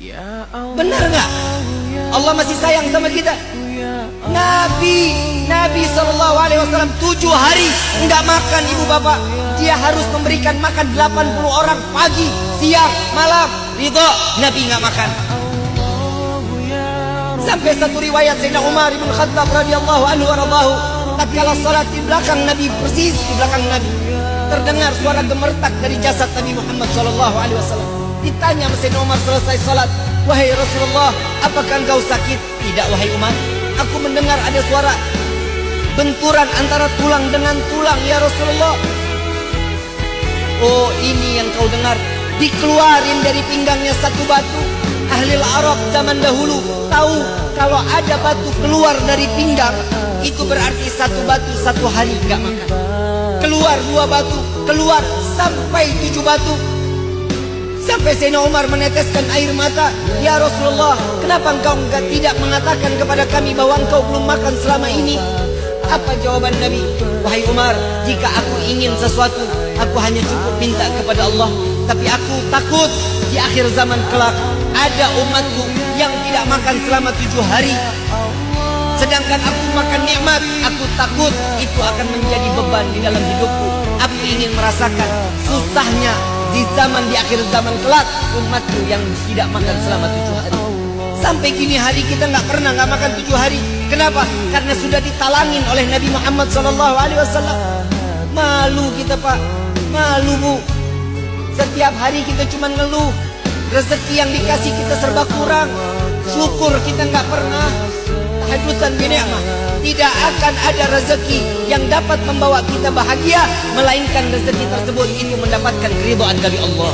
Benar nggak? Allah masih sayang sama kita. Nabi SAW 7 hari nggak makan, ibu bapak. Dia harus memberikan makan 80 orang pagi, siang, malam. Ridho, Nabi nggak makan. Sampai satu riwayat Sayyidina Umar ibn Khattab radhiyallahu anhu waradahu, tatkala salat di belakang Nabi, persis di belakang Nabi, terdengar suara gemertak dari jasad Nabi Muhammad SAW. Ditanya Sayyidina Umar selesai salat, "Wahai Rasulullah, apakah engkau sakit?" "Tidak, wahai Umar, aku mendengar ada suara benturan antara tulang dengan tulang, ya Rasulullah." "Oh, ini yang kau dengar." Dikeluarin dari pinggangnya satu batu. Ahli Arab zaman dahulu tahu kalau ada batu keluar dari pinggang, itu berarti satu batu satu hari gak makan. Keluar 2 batu, keluar sampai 7 batu. Sampai Sayyidina Umar meneteskan air mata. "Ya Rasulullah, kenapa engkau tidak mengatakan kepada kami bahwa engkau belum makan selama ini?" Apa jawaban Nabi? "Wahai Umar, jika aku ingin sesuatu, aku hanya cukup minta kepada Allah. Tapi aku takut di akhir zaman kelak ada umatku yang tidak makan selama 7 hari. Sedangkan aku makan nikmat, aku takut itu akan menjadi beban di dalam hidupku. Aku ingin merasakan susahnya di akhir zaman kelak umatku yang tidak makan selama 7 hari. Sampai kini hari kita nggak makan 7 hari. Kenapa? Karena sudah ditalangin oleh Nabi Muhammad SAW. Malu kita, Pak. Malu, Bu. Setiap hari kita cuma ngeluh. Rezeki yang dikasih kita serba kurang. Syukur kita nggak pernah. Hadusan binikmah. Tidak akan ada rezeki yang dapat membawa kita bahagia, melainkan rezeki tersebut itu mendapatkan keridhaan dari Allah.